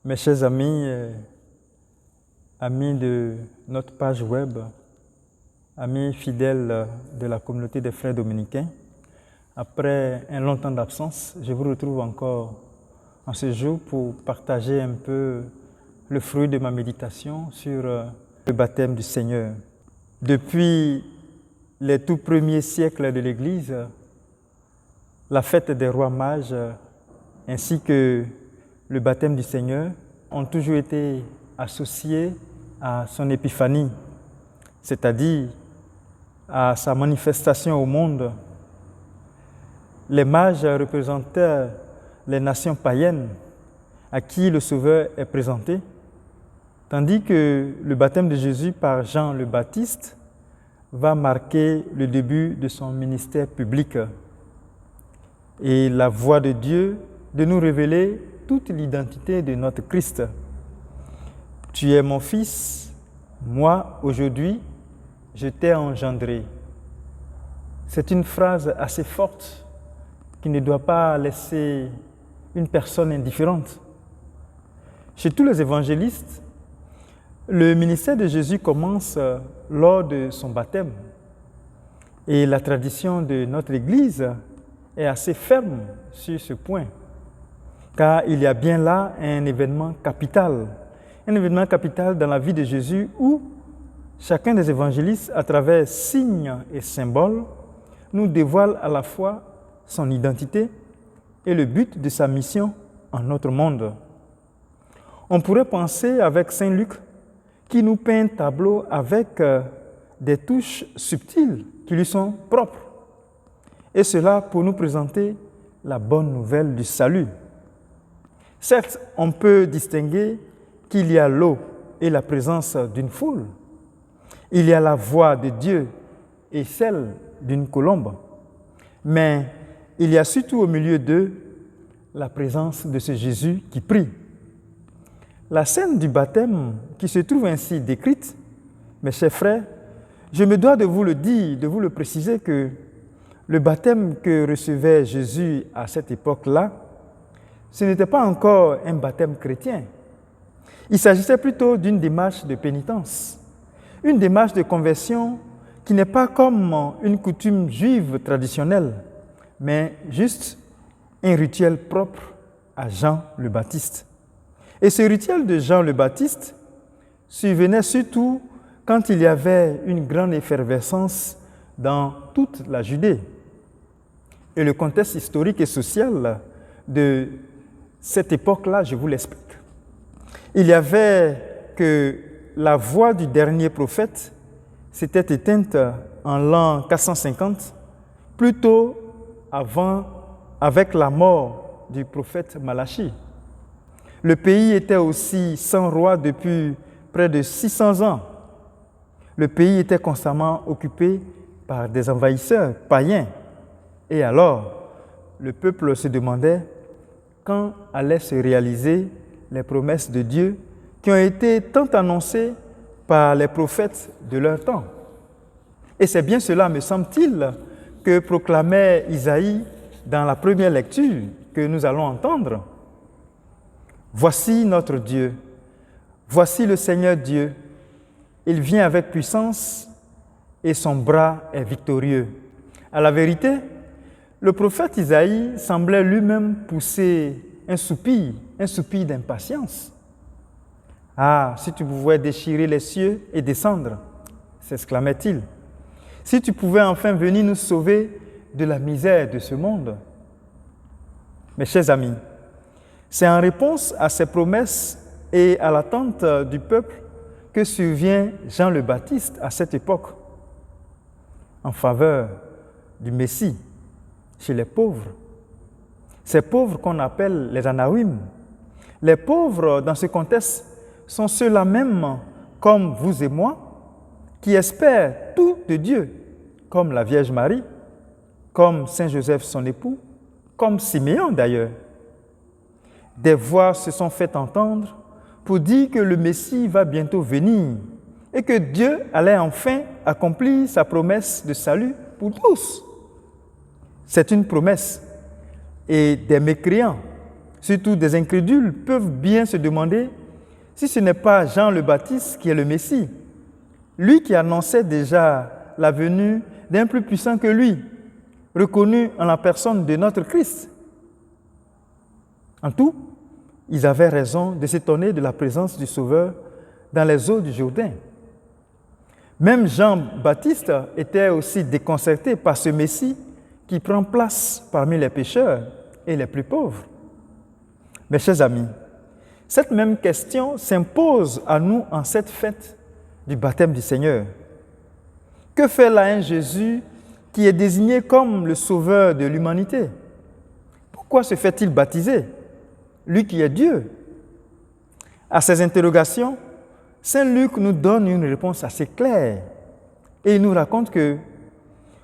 Mes chers amis, amis de notre page web, amis fidèles de la communauté des frères dominicains, après un long temps d'absence, je vous retrouve encore en ce jour pour partager un peu le fruit de ma méditation sur le baptême du Seigneur. Depuis les tout premiers siècles de l'Église, la fête des rois mages ainsi que le baptême du Seigneur ont toujours été associés à son épiphanie, c'est-à-dire à sa manifestation au monde. Les mages représentaient les nations païennes à qui le Sauveur est présenté, tandis que le baptême de Jésus par Jean le Baptiste va marquer le début de son ministère public et la voix de Dieu de nous révéler toute l'identité de notre Christ. Tu es mon Fils, moi aujourd'hui, je t'ai engendré. C'est une phrase assez forte qui ne doit pas laisser une personne indifférente. Chez tous les évangélistes, le ministère de Jésus commence lors de son baptême. Et la tradition de notre Église est assez ferme sur ce point, car il y a bien là un événement capital dans la vie de Jésus où chacun des évangélistes, à travers signes et symboles, nous dévoile à la fois son identité et le but de sa mission en notre monde. On pourrait penser avec Saint Luc qui nous peint un tableau avec des touches subtiles qui lui sont propres, et cela pour nous présenter la bonne nouvelle du salut. Certes, on peut distinguer qu'il y a l'eau et la présence d'une foule. Il y a la voix de Dieu et celle d'une colombe. Mais il y a surtout au milieu d'eux la présence de ce Jésus qui prie. La scène du baptême qui se trouve ainsi décrite, mes chers frères, je me dois de vous le dire, de vous le préciser que le baptême que recevait Jésus à cette époque-là, ce n'était pas encore un baptême chrétien. Il s'agissait plutôt d'une démarche de pénitence, une démarche de conversion qui n'est pas comme une coutume juive traditionnelle, mais juste un rituel propre à Jean le Baptiste. Et ce rituel de Jean le Baptiste survenait surtout quand il y avait une grande effervescence dans toute la Judée. Et le contexte historique et social de cette époque-là, je vous l'explique. Il y avait que la voix du dernier prophète s'était éteinte en l'an 450, plutôt avant, avec la mort du prophète Malachi. Le pays était aussi sans roi depuis près de 600 ans. Le pays était constamment occupé par des envahisseurs païens. Et alors, le peuple se demandait quand allaient se réaliser les promesses de Dieu qui ont été tant annoncées par les prophètes de leur temps. Et c'est bien cela, me semble-t-il, que proclamait Isaïe dans la première lecture que nous allons entendre. Voici notre Dieu, voici le Seigneur Dieu. Il vient avec puissance et son bras est victorieux. À la vérité, le prophète Isaïe semblait lui-même pousser un soupir d'impatience. « Ah, si tu pouvais déchirer les cieux et descendre !» s'exclamait-il. « Si tu pouvais enfin venir nous sauver de la misère de ce monde !» Mes chers amis, c'est en réponse à ces promesses et à l'attente du peuple que survient Jean le Baptiste à cette époque, en faveur du Messie chez les pauvres. Ces pauvres qu'on appelle les Anawim. Les pauvres, dans ce contexte, sont ceux-là même, comme vous et moi, qui espèrent tout de Dieu, comme la Vierge Marie, comme Saint Joseph son époux, comme Siméon d'ailleurs. Des voix se sont fait entendre pour dire que le Messie va bientôt venir et que Dieu allait enfin accomplir sa promesse de salut pour tous. C'est une promesse et des mécréants surtout des incrédules, peuvent bien se demander si ce n'est pas Jean le Baptiste qui est le Messie, lui qui annonçait déjà la venue d'un plus puissant que lui, reconnu en la personne de notre Christ. En tout, ils avaient raison de s'étonner de la présence du Sauveur dans les eaux du Jourdain. Même Jean-Baptiste était aussi déconcerté par ce Messie qui prend place parmi les pécheurs et les plus pauvres. Mes chers amis, cette même question s'impose à nous en cette fête du baptême du Seigneur. Que fait là un Jésus qui est désigné comme le sauveur de l'humanité? Pourquoi se fait-il baptiser, lui qui est Dieu? À ces interrogations, Saint Luc nous donne une réponse assez claire et il nous raconte que,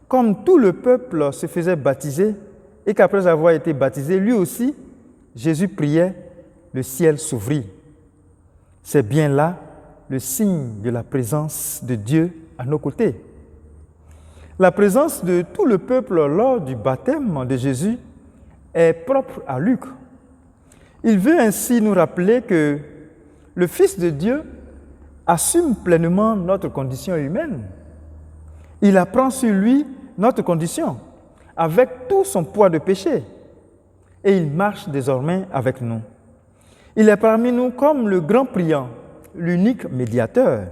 comme tout le peuple se faisait baptiser et qu'après avoir été baptisé, lui aussi, Jésus priait, le ciel s'ouvrit. C'est bien là le signe de la présence de Dieu à nos côtés. La présence de tout le peuple lors du baptême de Jésus est propre à Luc. Il veut ainsi nous rappeler que le Fils de Dieu assume pleinement notre condition humaine. Il apprend sur lui notre condition, avec tout son poids de péché, et il marche désormais avec nous. Il est parmi nous comme le grand priant, l'unique médiateur.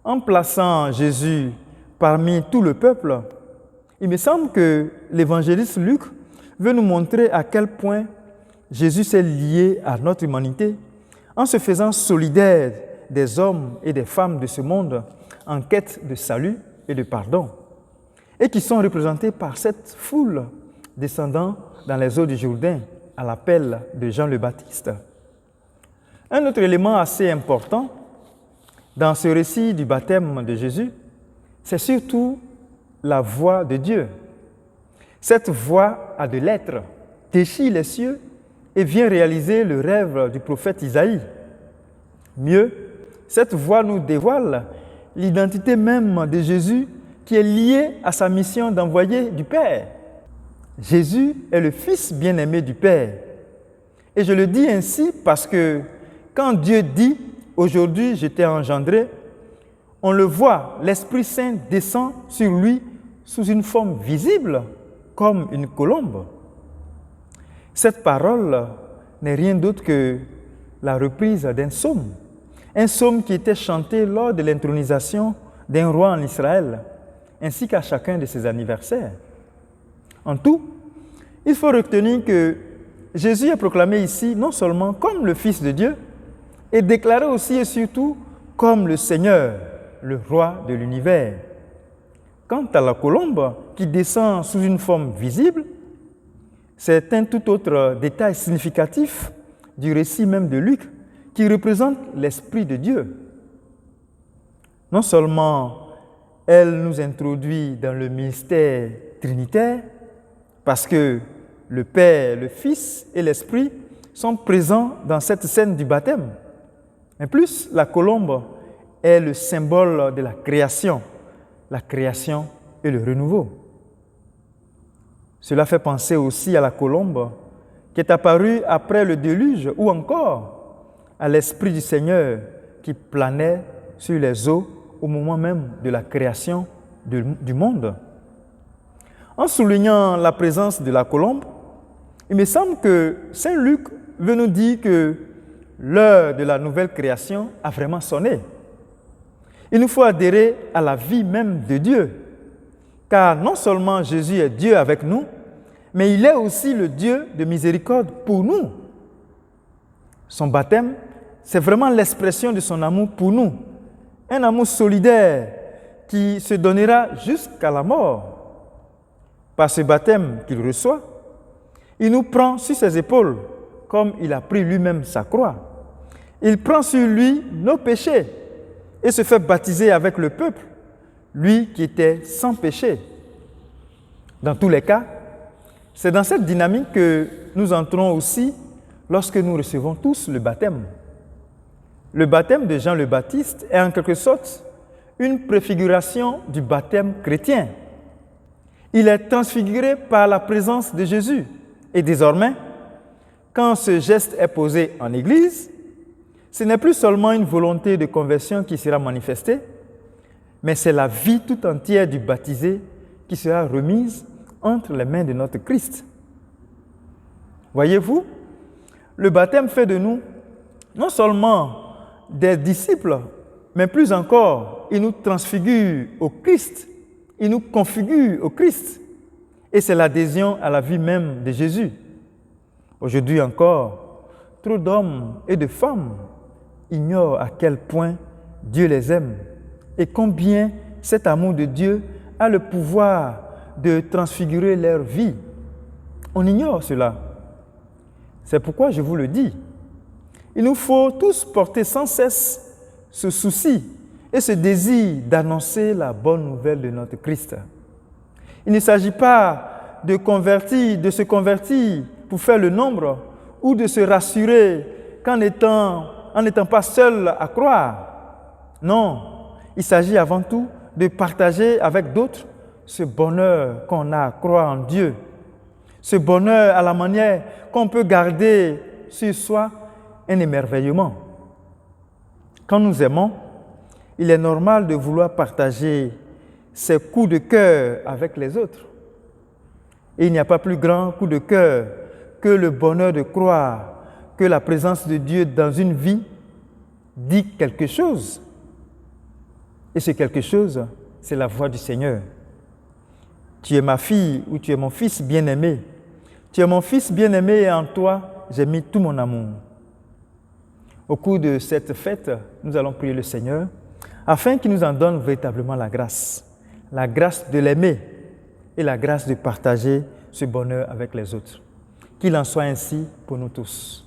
En plaçant Jésus parmi tout le peuple, il me semble que l'évangéliste Luc veut nous montrer à quel point Jésus s'est lié à notre humanité en se faisant solidaire des hommes et des femmes de ce monde en quête de salut et de pardon, et qui sont représentés par cette foule descendant dans les eaux du Jourdain à l'appel de Jean le Baptiste. Un autre élément assez important dans ce récit du baptême de Jésus, c'est surtout la voix de Dieu. Cette voix a de l'être, déchire les cieux et vient réaliser le rêve du prophète Isaïe. Mieux, cette voix nous dévoile l'identité même de Jésus qui est liée à sa mission d'envoyer du Père. Jésus est le Fils bien-aimé du Père. Et je le dis ainsi parce que quand Dieu dit « Aujourd'hui, je t'ai engendré », on le voit, l'Esprit Saint descend sur lui sous une forme visible, comme une colombe. Cette parole n'est rien d'autre que la reprise d'un psaume. Un psaume qui était chanté lors de l'intronisation d'un roi en Israël, ainsi qu'à chacun de ses anniversaires. En tout, il faut retenir que Jésus est proclamé ici non seulement comme le Fils de Dieu, et déclaré aussi et surtout comme le Seigneur, le roi de l'univers. Quant à la colombe qui descend sous une forme visible, c'est un tout autre détail significatif du récit même de Luc qui représente l'Esprit de Dieu. Non seulement elle nous introduit dans le mystère trinitaire, parce que le Père, le Fils et l'Esprit sont présents dans cette scène du baptême. En plus, la colombe est le symbole de la création et le renouveau. Cela fait penser aussi à la colombe qui est apparue après le déluge ou encore à l'Esprit du Seigneur qui planait sur les eaux au moment même de la création du monde. En soulignant la présence de la colombe, il me semble que Saint Luc veut nous dire que l'heure de la nouvelle création a vraiment sonné. Il nous faut adhérer à la vie même de Dieu, car non seulement Jésus est Dieu avec nous, mais il est aussi le Dieu de miséricorde pour nous. Son baptême, c'est vraiment l'expression de son amour pour nous, un amour solidaire qui se donnera jusqu'à la mort. Par ce baptême qu'il reçoit, il nous prend sur ses épaules, comme il a pris lui-même sa croix. Il prend sur lui nos péchés et se fait baptiser avec le peuple, lui qui était sans péché. Dans tous les cas, c'est dans cette dynamique que nous entrons aussi lorsque nous recevons tous le baptême. Le baptême de Jean le Baptiste est en quelque sorte une préfiguration du baptême chrétien. Il est transfiguré par la présence de Jésus et désormais, quand ce geste est posé en Église, ce n'est plus seulement une volonté de conversion qui sera manifestée, mais c'est la vie tout entière du baptisé qui sera remise entre les mains de notre Christ. Voyez-vous, le baptême fait de nous non seulement des disciples, mais plus encore, il nous transfigure au Christ, il nous configure au Christ. Et c'est l'adhésion à la vie même de Jésus. Aujourd'hui encore, trop d'hommes et de femmes ignorent à quel point Dieu les aime et combien cet amour de Dieu a le pouvoir de transfigurer leur vie. On ignore cela. C'est pourquoi je vous le dis. Il nous faut tous porter sans cesse ce souci et ce désir d'annoncer la bonne nouvelle de notre Christ. Il ne s'agit pas de se convertir pour faire le nombre ou de se rassurer qu'en n'étant pas seul à croire. Non, il s'agit avant tout de partager avec d'autres ce bonheur qu'on a à croire en Dieu. Ce bonheur à la manière qu'on peut garder sur soi un émerveillement. Quand nous aimons, il est normal de vouloir partager ses coups de cœur avec les autres. Et il n'y a pas plus grand coup de cœur que le bonheur de croire que la présence de Dieu dans une vie dit quelque chose. Et ce quelque chose, c'est la voix du Seigneur. Tu es ma fille ou tu es mon fils bien-aimé. Tu es mon fils bien-aimé et en toi, j'ai mis tout mon amour. Au cours de cette fête, nous allons prier le Seigneur afin qu'il nous en donne véritablement la grâce de l'aimer et la grâce de partager ce bonheur avec les autres. Qu'il en soit ainsi pour nous tous.